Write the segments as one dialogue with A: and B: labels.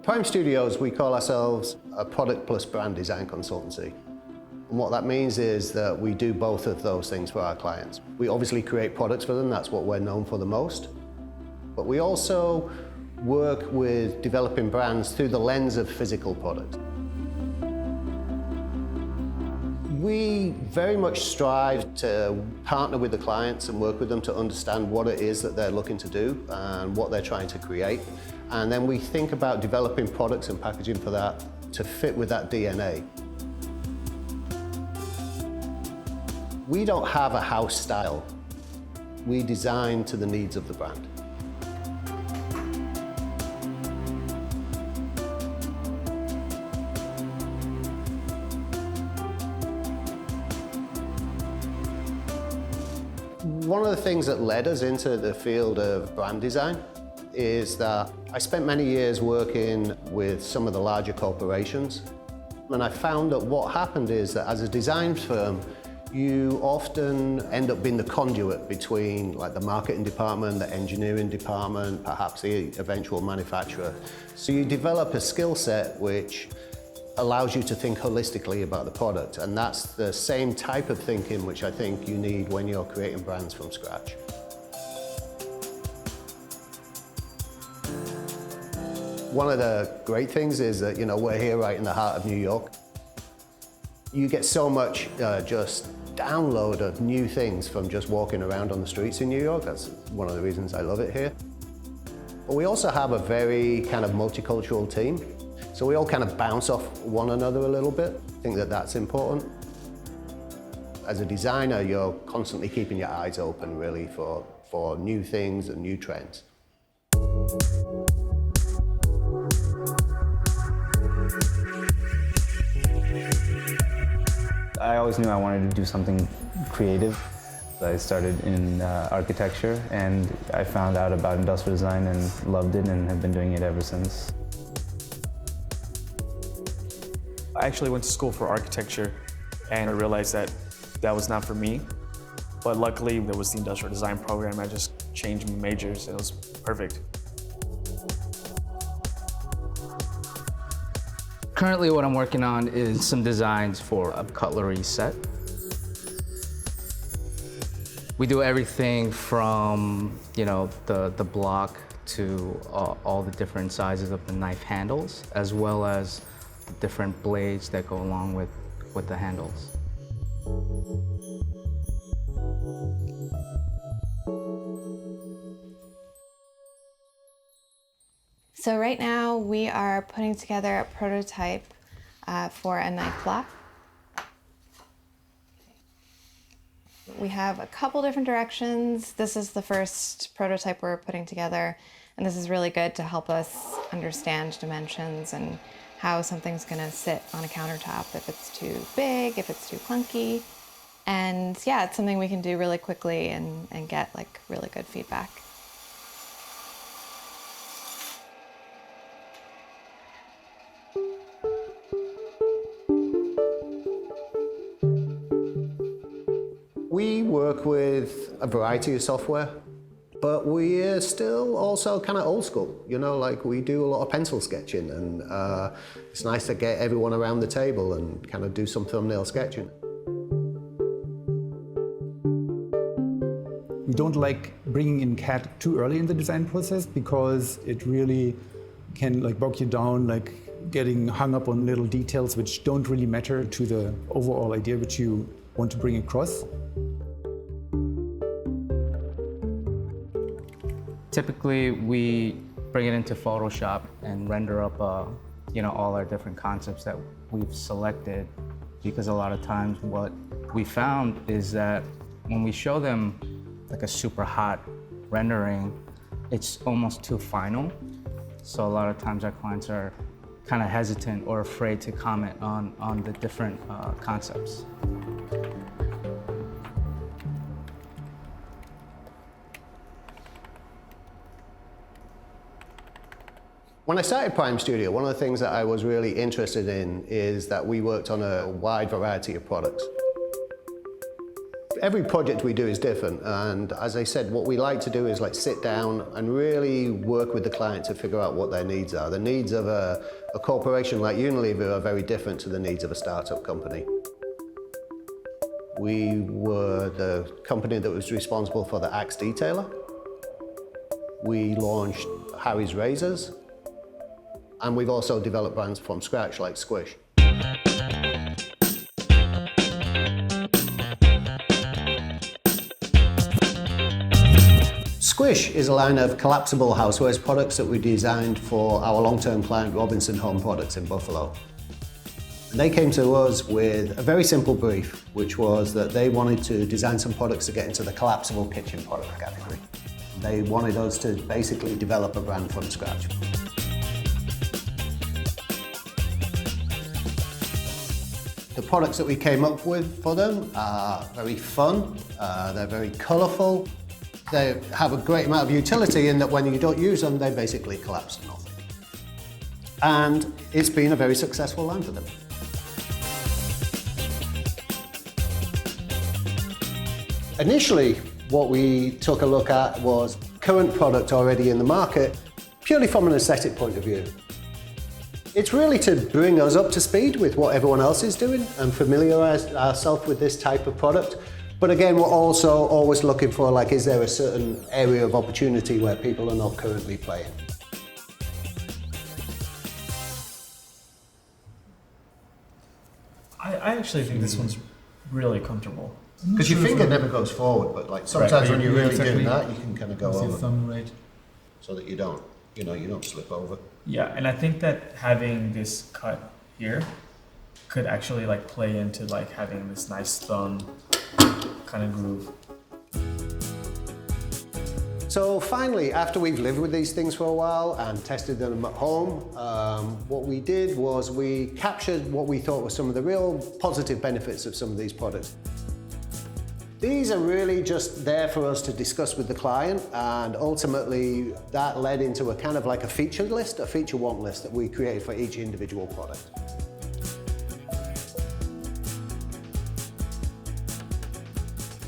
A: Prime Studios, we call ourselves a product plus brand design consultancy. And what that means is that we do both of those things for our clients. We obviously create products for them, that's what we're known for the most. But we also work with developing brands through the lens of physical products. We very much strive to partner with the clients and work with them to understand what it is that they're looking to do and what they're trying to create. And then we think about developing products and packaging for that to fit with that DNA. We don't have a house style. We design to the needs of the brand. One of the things that led us into the field of brand design is that I spent many years working with some of the larger corporations, and I found that what happened is that as a design firm, you often end up being the conduit between like the marketing department, the engineering department, perhaps the eventual manufacturer. So you develop a skill set which allows you to think holistically about the product, and that's the same type of thinking which I think you need when you're creating brands from scratch. One of the great things is that, we're here right in the heart of New York. You get so much just download of new things from just walking around on the streets in New York. That's one of the reasons I love it here. But we also have a very kind of multicultural team. So we all kind of bounce off one another a little bit. I think that that's important. As a designer, you're constantly keeping your eyes open really for new things and new trends.
B: I always knew I wanted to do something creative. I started in architecture, and I found out about industrial design and loved it and have been doing it ever since.
C: I actually went to school for architecture, and I realized that that was not for me. But luckily, there was the industrial design program. I just changed my majors, and it was perfect.
D: Currently, what I'm working on is some designs for a cutlery set. We do everything from, the block to all the different sizes of the knife handles, as well as the different blades that go along with the handles.
E: So right now we are putting together a prototype for a knife block. We have a couple different directions. This is the first prototype we're putting together, and this is really good to help us understand dimensions and how something's gonna sit on a countertop, if it's too big, if it's too clunky. And yeah, it's something we can do really quickly and get like really good feedback.
A: We work with a variety of software, but we're still also kind of old school. Like we do a lot of pencil sketching, and it's nice to get everyone around the table and kind of do some thumbnail sketching.
F: We don't like bringing in CAD too early in the design process because it really can bog you down, getting hung up on little details which don't really matter to the overall idea which you want to bring across.
D: Typically, we bring it into Photoshop and render up, all our different concepts that we've selected, because a lot of times what we found is that when we show them a super hot rendering, it's almost too final. So a lot of times our clients are kind of hesitant or afraid to comment on the different concepts.
A: When I started Prime Studio, one of the things that I was really interested in is that we worked on a wide variety of products. Every project we do is different, and as I said, what we like to do is like sit down and really work with the client to figure out what their needs are. The needs of a corporation like Unilever are very different to the needs of a startup company. We were the company that was responsible for the Axe detailer. We launched Harry's razors, and we've also developed brands from scratch like Squish. Squish is a line of collapsible housewares products that we designed for our long-term client Robinson Home Products in Buffalo. And they came to us with a very simple brief, which was that they wanted to design some products to get into the collapsible kitchen product category. They wanted us to basically develop a brand from scratch. The products that we came up with for them are very fun, they're very colourful. They have a great amount of utility in that when you don't use them, they basically collapse to nothing. And it's been a very successful line for them. Initially, what we took a look at was current product already in the market, purely from an aesthetic point of view. It's really to bring us up to speed with what everyone else is doing and familiarise ourselves with this type of product. But again, we're also always looking for, like, is there a certain area of opportunity where people are not currently playing?
C: I actually think this one's really comfortable.
A: Because your finger never goes forward, but like sometimes when you're really doing that, you can kind of go over
F: thumb right,
A: so that you don't slip over.
C: Yeah, and I think that having this cut here could actually like play into like having this nice thumb kind of groove.
A: So finally, after we've lived with these things for a while and tested them at home, what we did was we captured what we thought were some of the real positive benefits of some of these products. These are really just there for us to discuss with the client, and ultimately that led into a kind of like a feature list, a feature want list that we created for each individual product.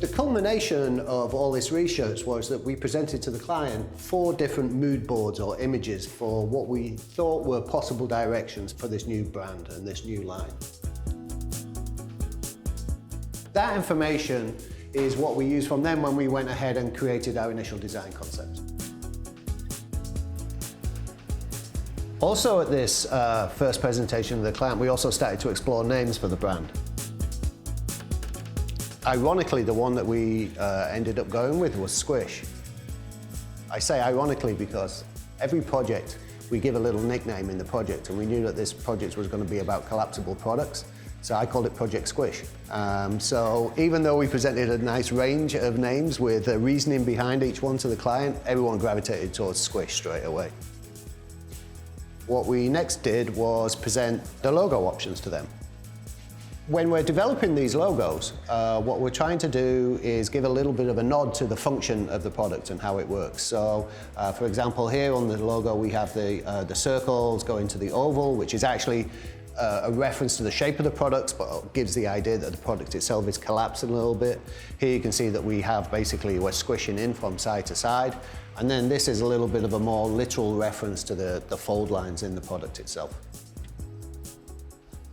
A: The culmination of all this research was that we presented to the client 4 different mood boards or images for what we thought were possible directions for this new brand and this new line. That information is what we used from them when we went ahead and created our initial design concept. Also at this first presentation of the client, we also started to explore names for the brand. Ironically, the one that we ended up going with was Squish. I say ironically because every project, we give a little nickname in the project, and we knew that this project was going to be about collapsible products, so I called it Project Squish. So even though we presented a nice range of names with a reasoning behind each one to the client, everyone gravitated towards Squish straight away. What we next did was present the logo options to them. When we're developing these logos, what we're trying to do is give a little bit of a nod to the function of the product and how it works. So, for example, here on the logo we have the circles going to the oval, which is actually a reference to the shape of the products, but gives the idea that the product itself is collapsing a little bit. Here you can see that we have basically, we're squishing in from side to side. And then this is a little bit of a more literal reference to the fold lines in the product itself.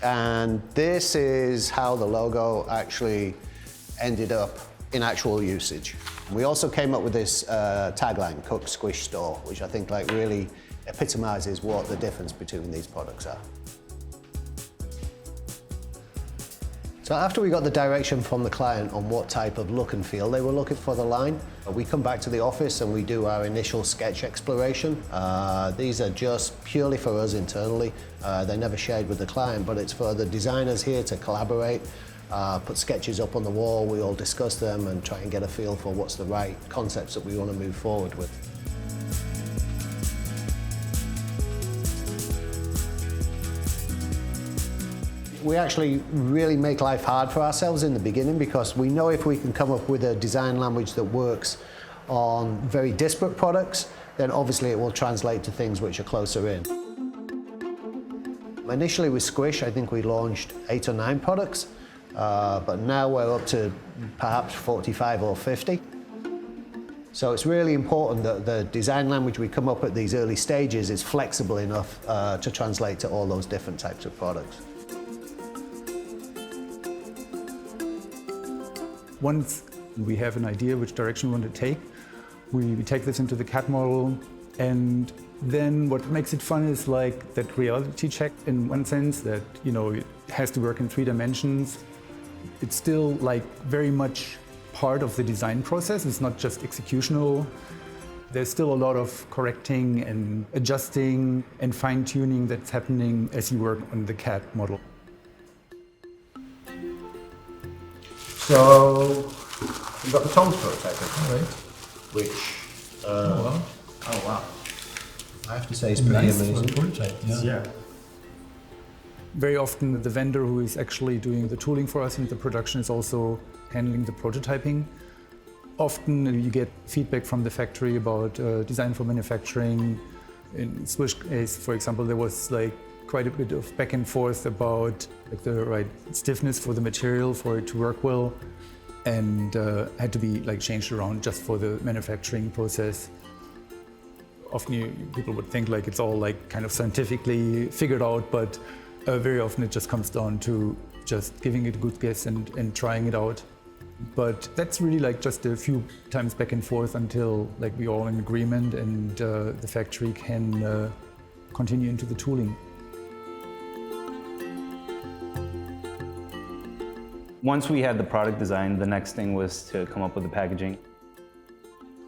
A: And this is how the logo actually ended up in actual usage. We also came up with this tagline, Cook, Squish, Store, which I think like really epitomizes what the difference between these products are. So after we got the direction from the client on what type of look and feel they were looking for the line, we come back to the office and we do our initial sketch exploration. These are just purely for us internally. They're never shared with the client, but it's for the designers here to collaborate, put sketches up on the wall, we all discuss them and try and get a feel for what's the right concepts that we want to move forward with. We actually really make life hard for ourselves in the beginning because we know if we can come up with a design language that works on very disparate products, then obviously it will translate to things which are closer in. Initially with Squish, I think we launched 8 or 9 products, but now we're up to perhaps 45 or 50. So it's really important that the design language we come up at these early stages is flexible enough to translate to all those different types of products.
F: Once we have an idea which direction we want to take, we take this into the CAD model, and then what makes it fun is like that reality check in one sense that, you know, it has to work in 3 dimensions. It's still like very much part of the design process. It's not just executional. There's still a lot of correcting and adjusting and fine-tuning that's happening as you work on the CAD model.
A: So we've got the Tom's prototype, right? Which
G: Oh wow!
A: I have to say is pretty amazing.
G: Prototype. Yeah.
F: Very often the vendor who is actually doing the tooling for us in the production is also handling the prototyping. Often you get feedback from the factory about design for manufacturing. In Squish case, for example, there was like quite a bit of back and forth about like the right stiffness for the material for it to work well, and had to be like changed around just for the manufacturing process. Often people would think like it's all like kind of scientifically figured out, but very often it just comes down to just giving it a good guess and trying it out. But that's really like just a few times back and forth until like we're all in agreement and the factory can continue into the tooling.
B: Once we had the product design, the next thing was to come up with the packaging.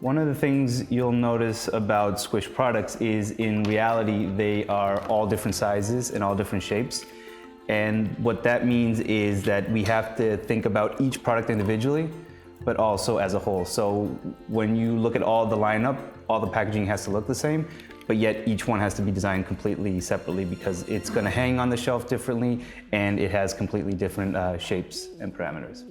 B: One of the things you'll notice about Squish products is in reality, they are all different sizes and all different shapes. And what that means is that we have to think about each product individually, but also as a whole. So when you look at all the lineup, all the packaging has to look the same, but yet each one has to be designed completely separately because it's going to hang on the shelf differently and it has completely different shapes and parameters.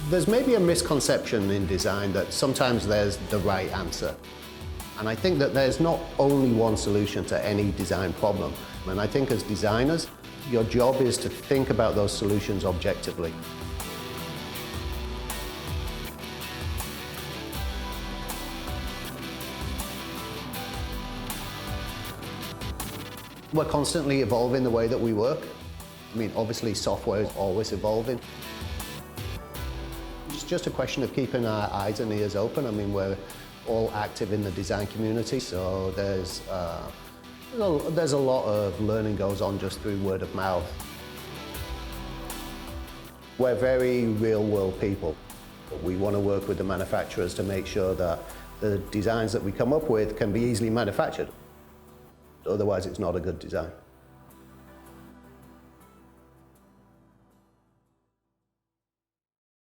A: There's maybe a misconception in design that sometimes there's the right answer. And I think that there's not only one solution to any design problem. And I think as designers, your job is to think about those solutions objectively. We're constantly evolving the way that we work. I mean, obviously software is always evolving. It's just a question of keeping our eyes and ears open. I mean, we're all active in the design community, so there's a lot of learning goes on just through word of mouth. We're very real-world people. We want to work with the manufacturers to make sure that the designs that we come up with can be easily manufactured. Otherwise, it's not a good design.